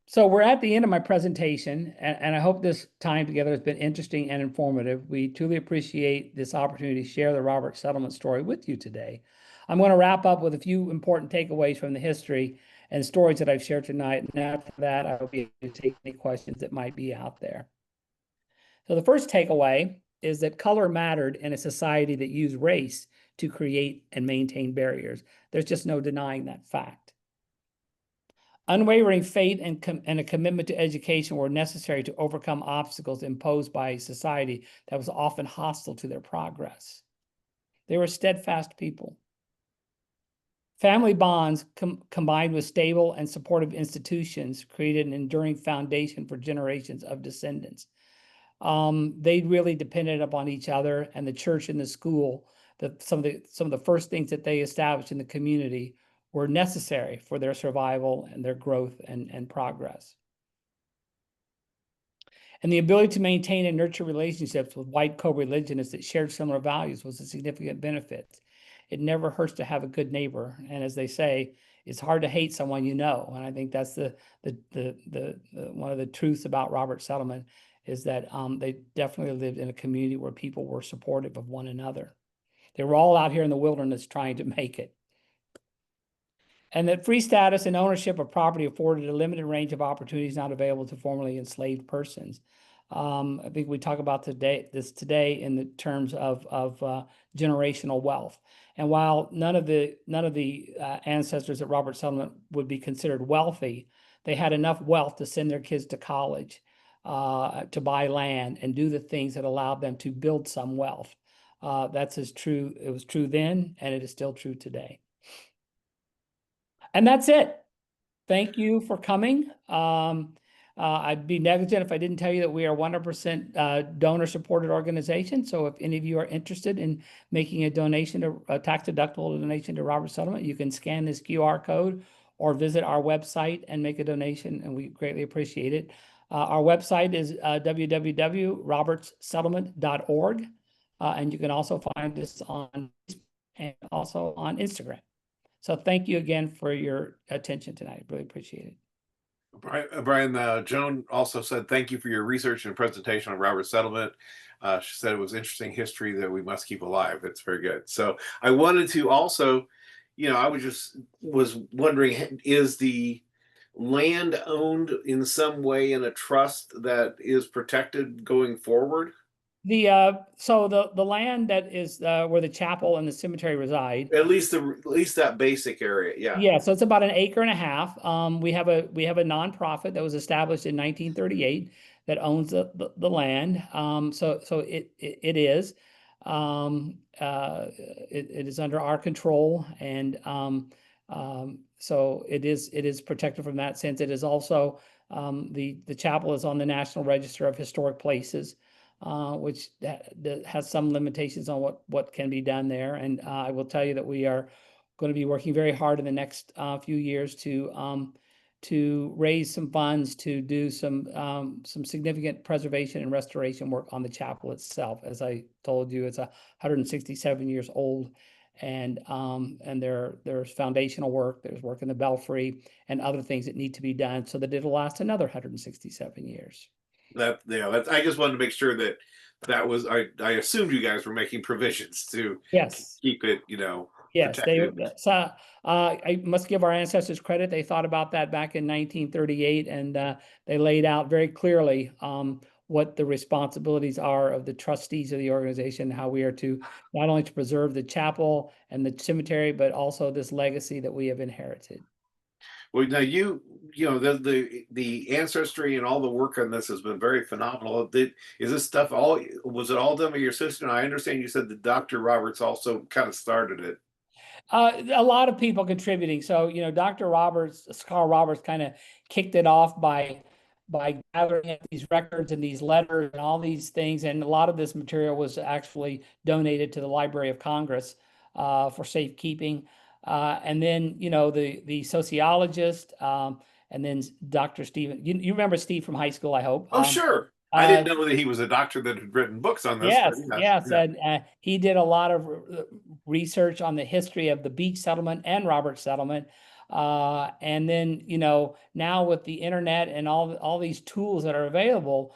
So we're at the end of my presentation, and I hope this time together has been interesting and informative. We truly appreciate this opportunity to share the Robert Settlement story with you today. I'm going to wrap up with a few important takeaways from the history and stories that I've shared tonight. And after that, I will be able to take any questions that might be out there. So the first takeaway is that color mattered in a society that used race to create and maintain barriers. There's just no denying that fact. Unwavering faith and a commitment to education were necessary to overcome obstacles imposed by a society that was often hostile to their progress. They were steadfast people. Family bonds combined with stable and supportive institutions created an enduring foundation for generations of descendants. They really depended upon each other, and the church and the school, some of the first things that they established in the community were necessary for their survival and their growth and progress. And the ability to maintain and nurture relationships with white co-religionists that shared similar values was a significant benefit. It never hurts to have a good neighbor. And as they say, it's hard to hate someone you know. And I think that's the one of the truths about Robert Settlement is that they definitely lived in a community where people were supportive of one another. They were all out here in the wilderness trying to make it. And that free status and ownership of property afforded a limited range of opportunities not available to formerly enslaved persons. I think we talk about this today in the terms of generational wealth. And while none of the ancestors at Robert Settlement would be considered wealthy, they had enough wealth to send their kids to college, to buy land and do the things that allowed them to build some wealth. That's as true. It was true then, and it is still true today. And that's it. Thank you for coming. I'd be negligent if I didn't tell you that we are 100% donor-supported organization. So if any of you are interested in making a donation, a tax-deductible donation to Robert Settlement, you can scan this QR code or visit our website and make a donation, and we greatly appreciate it. Our website is www.robertssettlement.org, and you can also find us on and also on Instagram. So thank you again for your attention tonight. Really appreciate it. Brian, Joan also said, thank you for your research and presentation on Robert Settlement. She said it was interesting history that we must keep alive. It's very good. So I wanted to also, I was wondering, is the land owned in some way in a trust that is protected going forward? So the land that is where the chapel and the cemetery reside. At least that basic area, yeah. Yeah, so it's about an acre and a half. We have a nonprofit that was established in 1938 that owns the land. So it is. It is under our control, and so it is protected from that sense. It is also the chapel is on the National Register of Historic Places, which has some limitations on what can be done there. And I will tell you that we are going to be working very hard in the next few years to raise some funds to do some significant preservation and restoration work on the chapel itself. As I told you, it's 167 years old, and there's foundational work, there's work in the belfry, and other things that need to be done so that it'll last another 167 years. I just wanted to make sure that was, I assumed you guys were making provisions to keep it, Yes, protected. I must give our ancestors credit. They thought about that back in 1938, and they laid out very clearly what the responsibilities are of the trustees of the organization, how we are to not only to preserve the chapel and the cemetery, but also this legacy that we have inherited. Well, now the ancestry and all the work on this has been very phenomenal. Is this stuff was it all done by your sister? And I understand you said that Dr. Roberts also kind of started it. A lot of people contributing. So, Dr. Roberts, Carl Roberts kind of kicked it off by gathering up these records and these letters and all these things. And a lot of this material was actually donated to the Library of Congress for safekeeping. And then, the sociologist, and then Dr. Stephen, you remember Steve from high school, I hope. Oh, sure. I didn't know that he was a doctor that had written books on this. Yes, But yes, yeah. and he did a lot of research on the history of the Beach settlement and Roberts settlement. And then, now with the internet and all these tools that are available,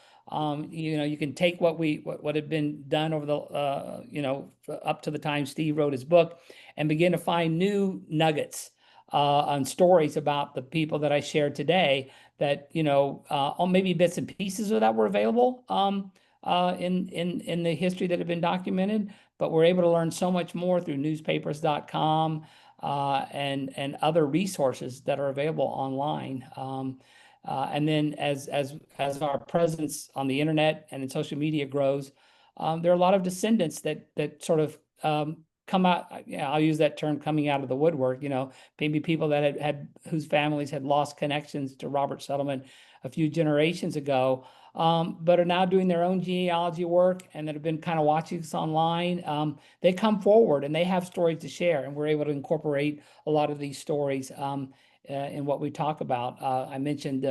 you can take what had been done over the up to the time Steve wrote his book, and begin to find new nuggets on stories about the people that I shared today, that or maybe bits and pieces of that were available in the history that had been documented, but we're able to learn so much more through newspapers.com and other resources that are available online. And then as our presence on the internet and in social media grows, there are a lot of descendants that sort of come out. I'll use that term, coming out of the woodwork. Maybe people that had whose families had lost connections to Roberts settlement a few generations ago, but are now doing their own genealogy work, and that have been kind of watching us online. They come forward and they have stories to share, and we're able to incorporate a lot of these stories in what we talk about. I mentioned,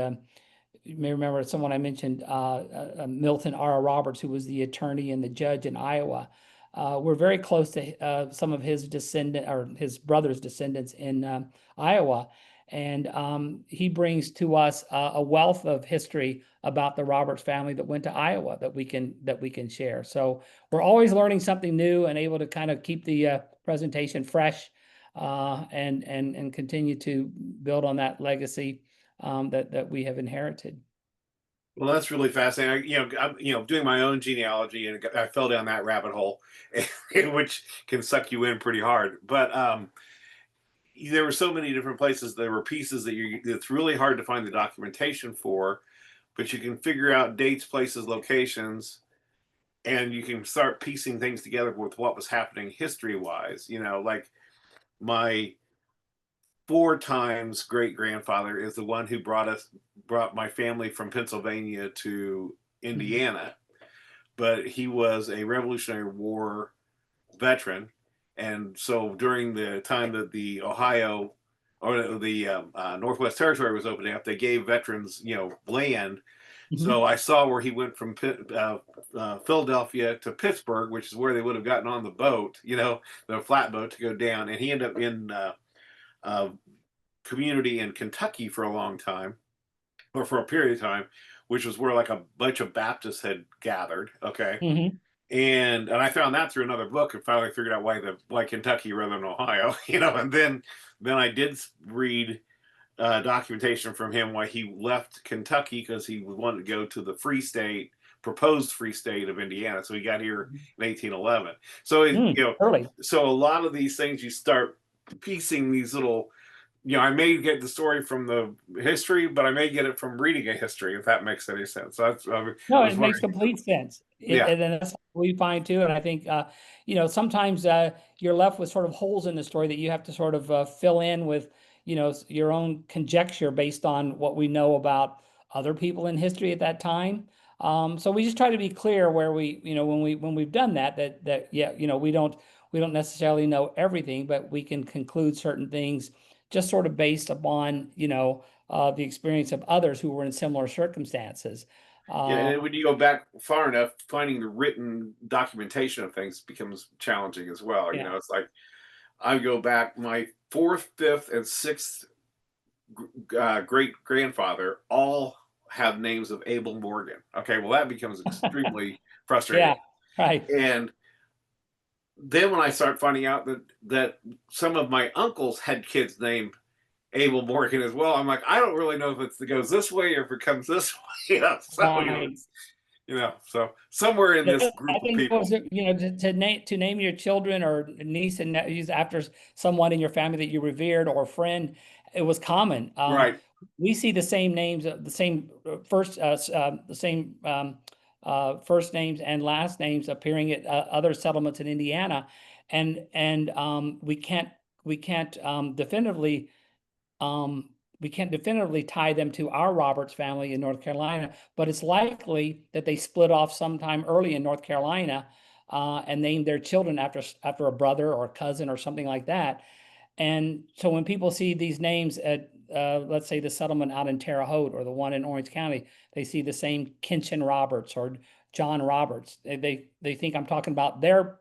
you may remember someone I mentioned, Milton R. Roberts, who was the attorney and the judge in Iowa. We're very close to some of his his brother's descendants in Iowa. And he brings to us a wealth of history about the Roberts family that went to Iowa that we can share. So we're always learning something new and able to kind of keep the presentation fresh, and continue to build on that legacy that we have inherited. Well, that's really fascinating. I'm doing my own genealogy, and I fell down that rabbit hole, which can suck you in pretty hard. But there were so many different places. There were pieces that it's really hard to find the documentation for, but you can figure out dates, places, locations, and you can start piecing things together with what was happening history wise. Like my 4 times great grandfather is the one who brought my family from Pennsylvania to Indiana, but he was a Revolutionary War veteran. And so during the time that the Ohio or the Northwest Territory was opening up, they gave veterans, land. So I saw where he went from Philadelphia to Pittsburgh, which is where they would have gotten on the boat, the flatboat to go down. And he ended up in community in Kentucky for a long time, or for a period of time, which was where like a bunch of Baptists had gathered. Okay. Mm-hmm. And I found that through another book, and finally figured out why Kentucky rather than Ohio, and then I did read documentation from him why he left Kentucky, because he wanted to go to the proposed free state of Indiana. So he got here in 1811. So early. So a lot of these things, you start piecing these little. I may get the story from the history, but I may get it from reading a history, if that makes any sense. So that's No, it makes complete sense. Yeah. And then that's what we find too. And I think, sometimes you're left with sort of holes in the story that you have to sort of fill in with, your own conjecture based on what we know about other people in history at that time. So we just try to be clear where we, when we've done that, yeah, we don't necessarily know everything, but we can conclude certain things just sort of based upon, the experience of others who were in similar circumstances. Yeah, and when you go back far enough, finding the written documentation of things becomes challenging as well. Yeah. It's like I go back, my fourth, fifth, and sixth great grandfather all have names of Abel Morgan. Okay, well that becomes extremely frustrating. Yeah, right. And then when I start finding out that some of my uncles had kids named Abel Morgan as well, I'm like, I don't really know if it goes this way or if it comes this way. So somewhere in this group of people. To name your children or niece and nephews after someone in your family that you revered or friend, it was common. Right. We see the same names, the same first names and last names appearing at other settlements in Indiana, and we can't definitively we can't definitively tie them to our Roberts family in North Carolina, but it's likely that they split off sometime early in North Carolina and named their children after a brother or a cousin or something like that. And so when people see these names at, let's say, the settlement out in Terre Haute or the one in Orange County, they see the same Kinchin Roberts or John Roberts. They think I'm talking about their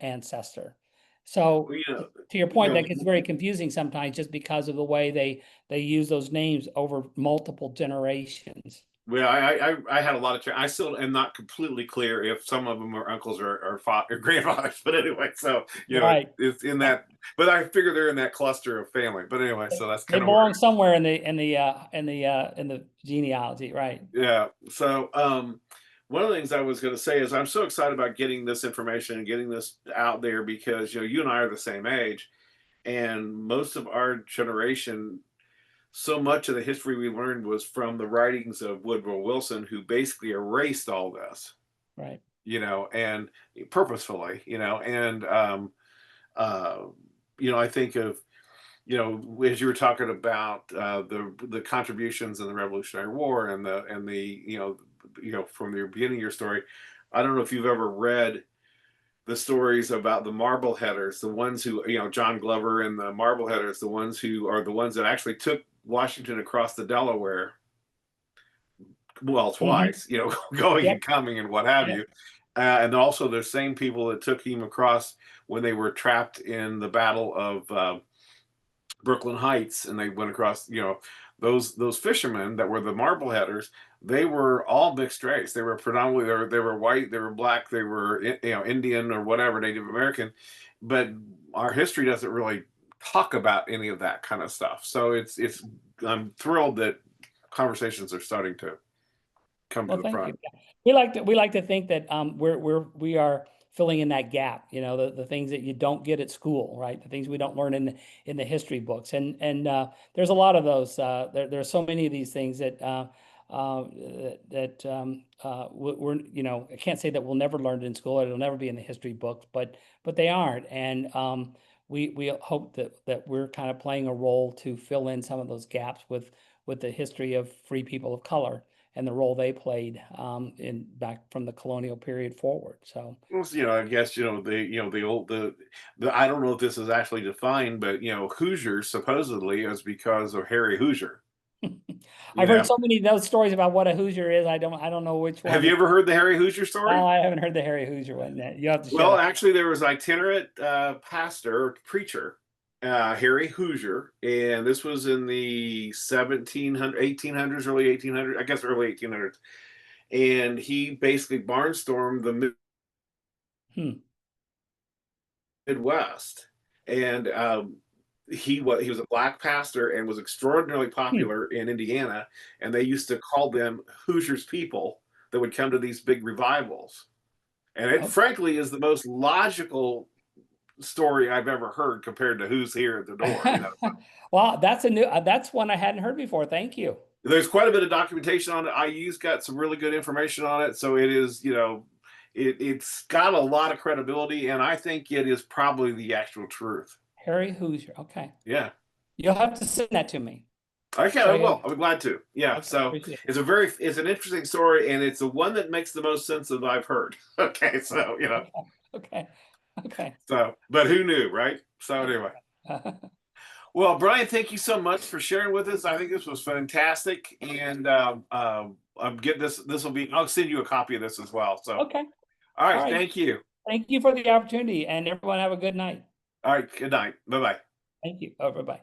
ancestor. So Well, to your point, well, that gets very confusing sometimes just because of the way they use those names over multiple generations. Well, I had a lot of. I still am not completely clear if some of them are uncles or grandfathers. But anyway, so Right. it's in that. But I figure they're in that cluster of family. But anyway, so that's They kind of where. belong somewhere in the genealogy, right? Yeah. So one of the things I was going to say is I'm so excited about getting this information and getting this out there because you and I are the same age, and most of our generation, so much of the history we learned was from the writings of Woodrow Wilson, who basically erased all this, Right. and purposefully, and uh, I think of, as you were talking about the contributions in the Revolutionary War and the from the beginning of your story, I don't know if you've ever read the stories about the Marbleheaders, the ones who, John Glover and the Marbleheaders, the ones who are the ones that actually took Washington across the Delaware, well, twice, going Yep. and coming and what have Yep. you. And also the same people that took him across when they were trapped in the Battle of Brooklyn Heights, and they went across, those fishermen that were the Marbleheaders, they were all mixed race. They were predominantly they were white, they were black, they were Indian or whatever, Native American, but our history doesn't really talk about any of that kind of stuff. So it's I'm thrilled that conversations are starting to come to Well, the thank front. you. We like to think that we are filling in that gap, the things that you don't get at school, right? The things we don't learn in the history books. And there's a lot of those. There's so many of these things that we're, I can't say that we'll never learn it in school, or it'll never be in the history books, but they aren't. And we hope that we're kind of playing a role to fill in some of those gaps with the history of free people of color and the role they played in back from the colonial period forward. So, Well, I guess the old the I don't know if this is actually defined, but Hoosier supposedly is because of Harry Hoosier. You I've heard know, so many of those stories about what a Hoosier is. I don't know which have one. you ever heard the Harry Hoosier Oh, story? I haven't heard the Harry Hoosier one yet. You have to share Well, that. actually, there was an itinerant pastor or preacher, Harry Hoosier, and this was in the 1800s, early 1800s, I guess early 1800s, and he basically barnstormed the Hmm. Midwest, and he was a black pastor and was extraordinarily Hmm. popular in Indiana, and they used to call them Hoosiers people that would come to these big revivals. And it Okay. frankly is the most logical story I've ever heard compared to who's here at the door. Well, that's one I hadn't heard before. Thank you. There's quite a bit of documentation on it. IU's got some really good information on it, so it is, it's got a lot of credibility, and I think it is probably the actual truth. Harry Hoosier. Okay. Yeah. You'll have to send that to me. Okay, So I will. I'm glad to. Yeah. okay, So appreciate it. it's an interesting story, and it's the one that makes the most sense that I've heard. Okay, so Okay. Okay. but who knew, right? So anyway, well, Brian, thank you so much for sharing with us. I think this was fantastic, and I'm getting this. This will be. I'll send you a copy of this as well. So, Okay. all All right, right. thank you. Thank you for the opportunity, and everyone have a good night. All right, good night. Bye bye. Thank you. Oh, bye-bye.